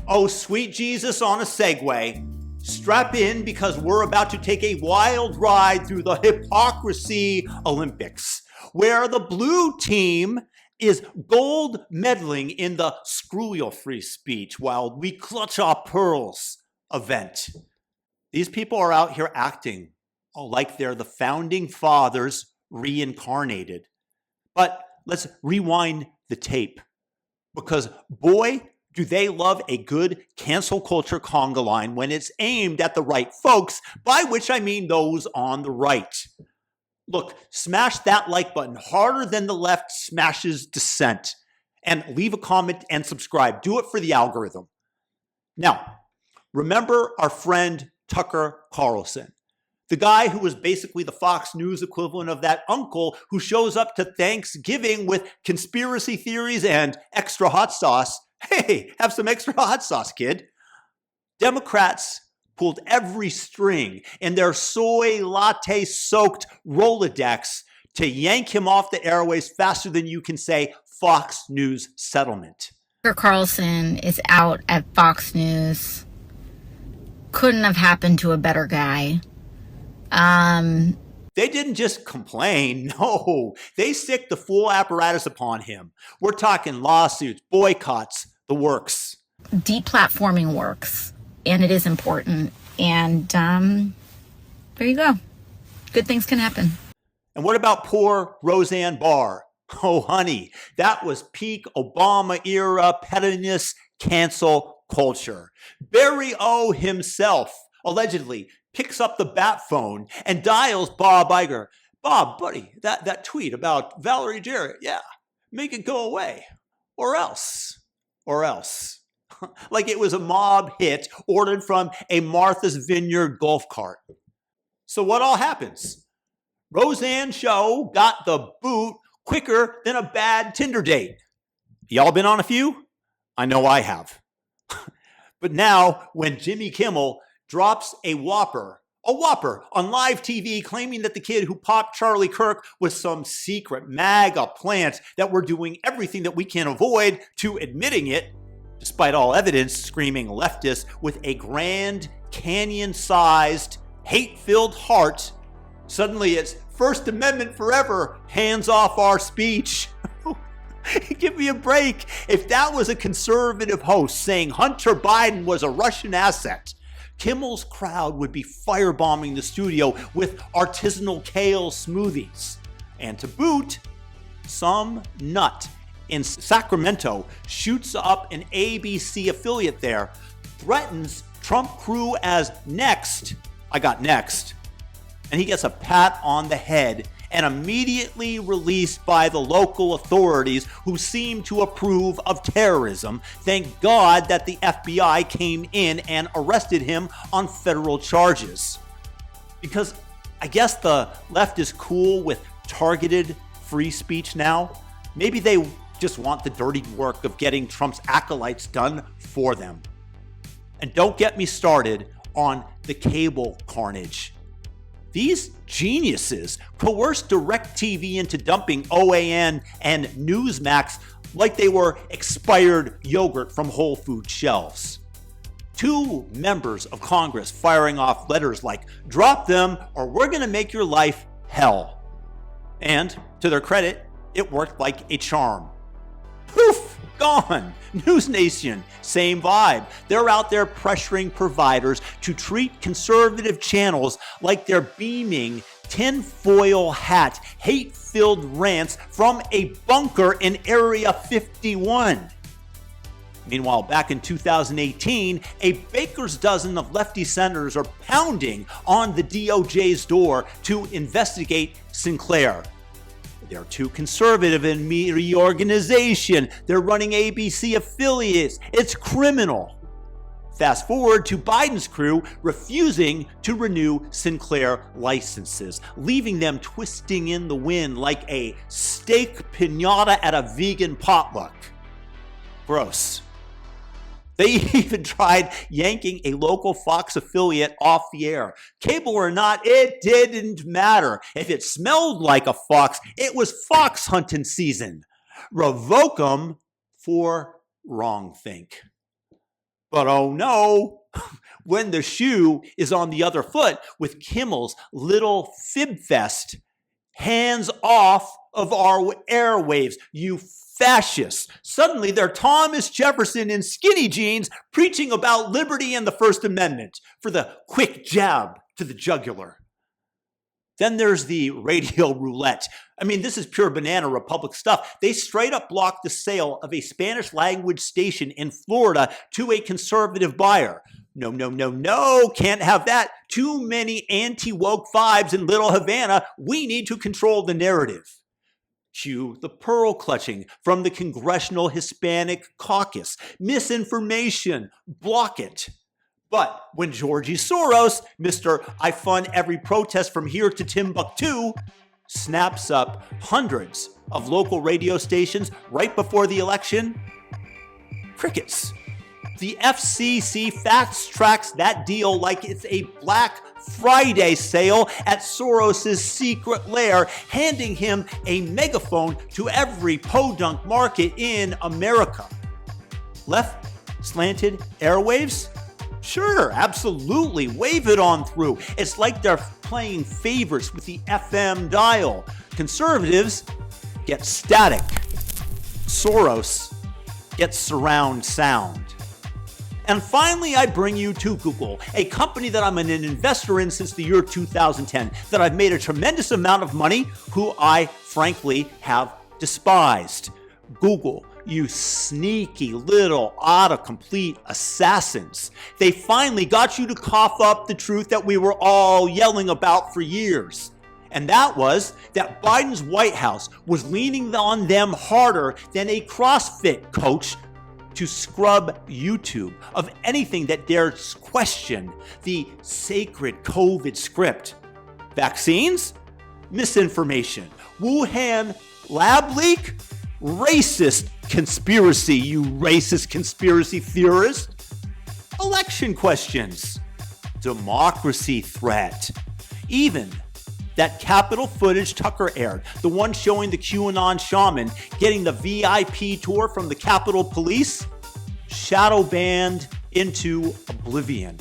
Oh, sweet Jesus on a Segway. Strap in because we're about to take a wild ride through the Hypocrisy Olympics, where the blue team is gold medaling in the screw your free speech while we clutch our pearls event. These people are out here acting like they're the founding fathers reincarnated. But let's rewind the tape, because boy, do they love a good cancel culture conga line when it's aimed at the right folks, by which I mean those on the right. Look, smash that like button harder than the left smashes dissent, and leave a comment and subscribe. Do it for the algorithm. Now, remember our friend Tucker Carlson, the guy who was basically the Fox News equivalent of that uncle who shows up to Thanksgiving with conspiracy theories and extra hot sauce. Hey, have some extra hot sauce, kid. Democrats pulled every string in their soy latte-soaked Rolodex to yank him off the airways faster than you can say Fox News settlement. Tucker Carlson is out at Fox News. Couldn't have happened to a better guy. They didn't just complain. No, they sicked the full apparatus upon him. We're talking lawsuits, boycotts, the works. Deplatforming works, and it is important. And there you go. Good things can happen. And what about poor Roseanne Barr? Oh, honey, that was peak Obama era pettiness cancel culture. Barry O himself allegedly picks up the bat phone and dials Bob Iger. Bob, buddy, that tweet about Valerie Jarrett, yeah, make it go away. Or else. Like it was a mob hit ordered from a Martha's Vineyard golf cart. So what all happens? Roseanne show got the boot quicker than a bad Tinder date. Y'all been on a few? I know I have. But now when Jimmy Kimmel drops a whopper on live TV claiming that the kid who popped Charlie Kirk was some secret MAGA plant, that we're doing everything that we can avoid, to admitting it, despite all evidence, screaming leftist with a Grand Canyon-sized, hate-filled heart, suddenly it's First Amendment forever, hands off our speech. Give me a break. If that was a conservative host saying Hunter Biden was a Russian asset, Kimmel's crowd would be firebombing the studio with artisanal kale smoothies. And to boot, some nut in Sacramento shoots up an ABC affiliate there, threatens Trump crew as next. I got next. And he gets a pat on the head and immediately released by the local authorities who seem to approve of terrorism. Thank God that the FBI came in and arrested him on federal charges. Because I guess the left is cool with targeted free speech now. Maybe they just want the dirty work of getting Trump's acolytes done for them. And don't get me started on the cable carnage. These geniuses coerced DirecTV into dumping OAN and Newsmax like they were expired yogurt from Whole Foods shelves. 2 members of Congress firing off letters like, drop them or we're going to make your life hell. And to their credit, it worked like a charm. Poof, gone. News Nation, same vibe. They're out there pressuring providers to treat conservative channels like they're beaming tinfoil hat, hate-filled rants from a bunker in Area 51. Meanwhile, back in 2018, a baker's dozen of lefty senators are pounding on the DOJ's door to investigate Sinclair. They're too conservative in reorganization. They're running ABC affiliates. It's criminal. Fast forward to Biden's crew refusing to renew Sinclair licenses, leaving them twisting in the wind like a steak piñata at a vegan potluck. Gross. They even tried yanking a local Fox affiliate off the air. Cable or not, it didn't matter. If it smelled like a fox, it was fox hunting season. Revoke them for wrongthink. But oh no, when the shoe is on the other foot with Kimmel's little fib fest, hands off of our airwaves, you fascists. Suddenly they're Thomas Jefferson in skinny jeans preaching about liberty and the First Amendment for the quick jab to the jugular. Then there's the radio roulette. I mean, this is pure banana republic stuff. They straight up blocked the sale of a Spanish language station in Florida to a conservative buyer. No, no, no, no, can't have that. Too many anti-woke vibes in Little Havana. We need to control the narrative. Cue the pearl clutching from the Congressional Hispanic Caucus. Misinformation, block it. But when Georgie Soros, Mr. I fund every protest from here to Timbuktu, snaps up hundreds of local radio stations right before the election, crickets. The FCC fast tracks that deal like it's a Black Friday sale at Soros's secret lair, handing him a megaphone to every podunk market in America. Left slanted airwaves? Sure, absolutely. Wave it on through. It's like they're playing favorites with the FM dial. Conservatives get static. Soros gets surround sound. And finally, I bring you to Google, a company that I'm an investor in since the year 2010, that I've made a tremendous amount of money, who I frankly have despised. Google, you sneaky little autocomplete assassins. They finally got you to cough up the truth that we were all yelling about for years. And that was that Biden's White House was leaning on them harder than a CrossFit coach to scrub YouTube of anything that dares question the sacred COVID script. Vaccines? Misinformation. Wuhan lab leak? Racist conspiracy, you racist conspiracy theorist. Election questions. Democracy threat. Even that Capitol footage Tucker aired, the one showing the QAnon shaman getting the VIP tour from the Capitol Police, shadow banned into oblivion.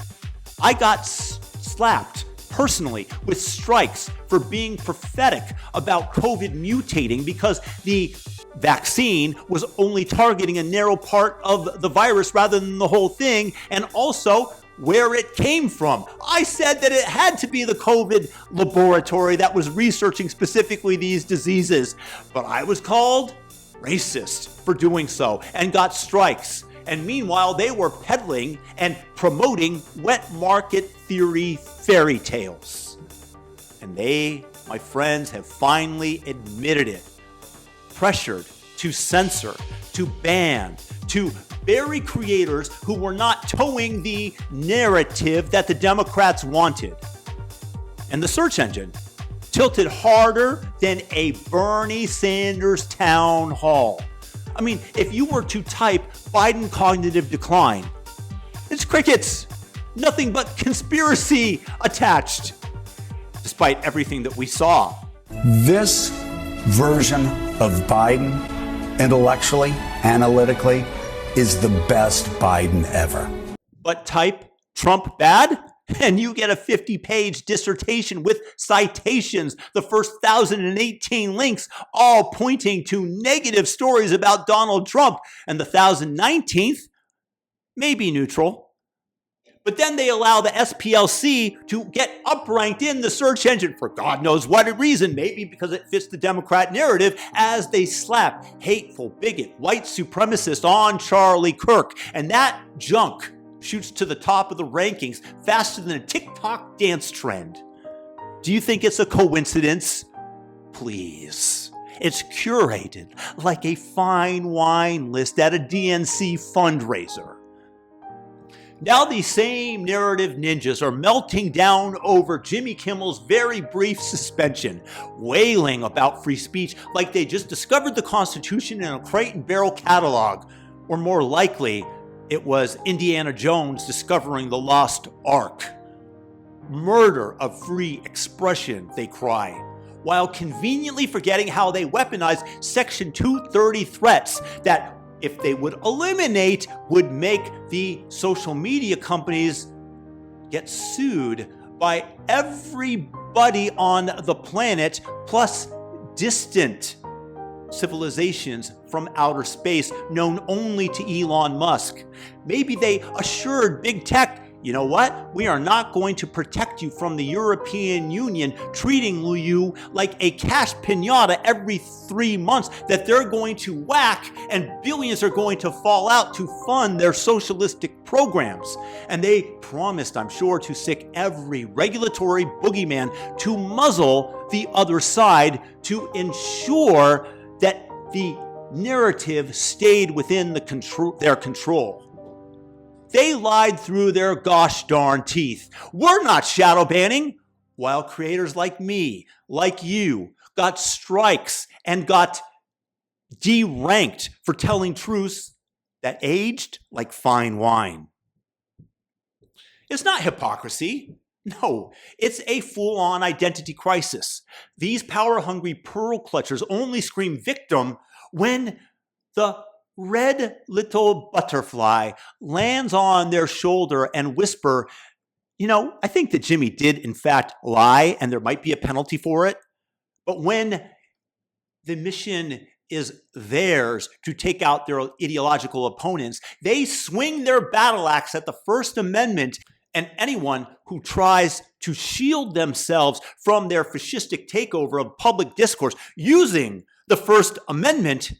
I got slapped personally with strikes for being prophetic about COVID mutating because the vaccine was only targeting a narrow part of the virus rather than the whole thing, and also where it came from. I said that it had to be the COVID laboratory that was researching specifically these diseases, but I was called racist for doing so and got strikes. And meanwhile, they were peddling and promoting wet market theory fairy tales. And they, my friends, have finally admitted it. Pressured to censor, to ban, to bury creators who were not towing the narrative that the Democrats wanted. And the search engine tilted harder than a Bernie Sanders town hall. I mean, if you were to type Biden cognitive decline, it's crickets. Nothing but conspiracy attached, despite everything that we saw. This version of Biden, intellectually, analytically, is the best Biden ever. But type Trump bad, and you get a 50-page dissertation with citations, the first 1,018 links, all pointing to negative stories about Donald Trump, and the 1,019th may be neutral. But then they allow the SPLC to get upranked in the search engine for God knows what reason, maybe because it fits the Democrat narrative, as they slap hateful, bigot, white supremacist on Charlie Kirk. And that junk shoots to the top of the rankings faster than a TikTok dance trend. Do you think it's a coincidence? Please. It's curated like a fine wine list at a DNC fundraiser. Now these same narrative ninjas are melting down over Jimmy Kimmel's very brief suspension, wailing about free speech like they just discovered the Constitution in a crate and barrel catalog, or more likely, it was Indiana Jones discovering the lost Ark. Murder of free expression, they cry, while conveniently forgetting how they weaponize Section 230 threats that if they would eliminate, would make the social media companies get sued by everybody on the planet, plus distant civilizations from outer space known only to Elon Musk. Maybe they assured big tech, you know what? We are not going to protect you from the European Union treating you like a cash pinata every 3 months that they're going to whack, and billions are going to fall out to fund their socialistic programs. And they promised, I'm sure, to sic every regulatory boogeyman to muzzle the other side to ensure that the narrative stayed within their control. They lied through their gosh darn teeth. We're not shadow banning, while creators like me, like you, got strikes and got deranked for telling truths that aged like fine wine. It's not hypocrisy. No, it's a full-on identity crisis. These power-hungry pearl clutchers only scream victim when the red little butterfly lands on their shoulder and whisper, you know, I think that Jimmy did in fact lie and there might be a penalty for it. But when the mission is theirs to take out their ideological opponents, they swing their battle axe at the First Amendment, and anyone who tries to shield themselves from their fascistic takeover of public discourse using the First Amendment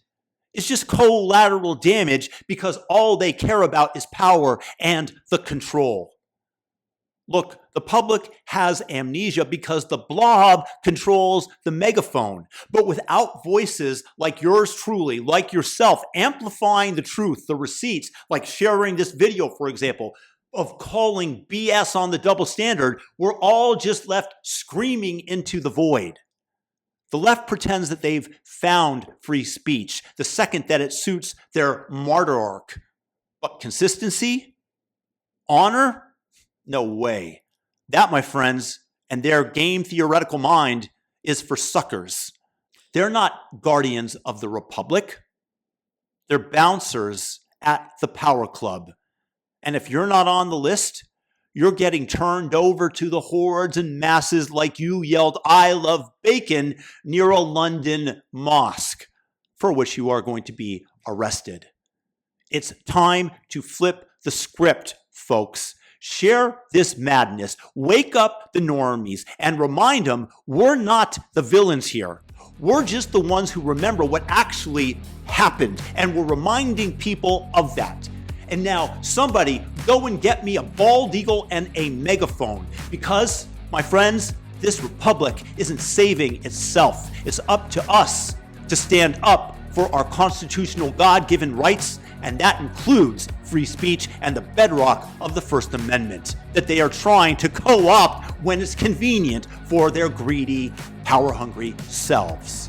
is just collateral damage, because all they care about is power and the control. Look, the public has amnesia because the blob controls the megaphone. But without voices like yours truly, like yourself, amplifying the truth, the receipts, like sharing this video, for example, of calling BS on the double standard, we're all just left screaming into the void. The left pretends that they've found free speech the second that it suits their martyr arc. But consistency? Honor? No way. That, my friends, and their game theoretical mind is for suckers. They're not guardians of the republic. They're bouncers at the power club. And if you're not on the list, you're getting turned over to the hordes and masses like you yelled, "I love bacon," near a London mosque, for which you are going to be arrested. It's time to flip the script, folks. Share this madness. Wake up the normies and remind them we're not the villains here. We're just the ones who remember what actually happened, and we're reminding people of that. And now, somebody go and get me a bald eagle and a megaphone, because, my friends, this republic isn't saving itself. It's up to us to stand up for our constitutional God-given rights, and that includes free speech and the bedrock of the First Amendment that they are trying to co-opt when it's convenient for their greedy, power-hungry selves.